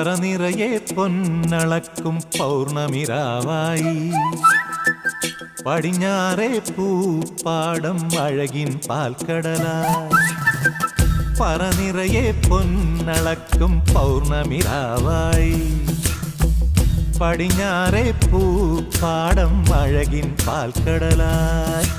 പറനിറയെ പൊന്നളക്കും പൗർണമിരാവായി പടിഞ്ഞാറേ പൂപ്പാടം അഴകിൻ പാൽക്കടലായി പറനിറയെ പൊന്നളക്കും പൗർണമിരാവായി പടിഞ്ഞാറേ പൂപ്പാടം അഴകിൻ പാൽക്കടലായി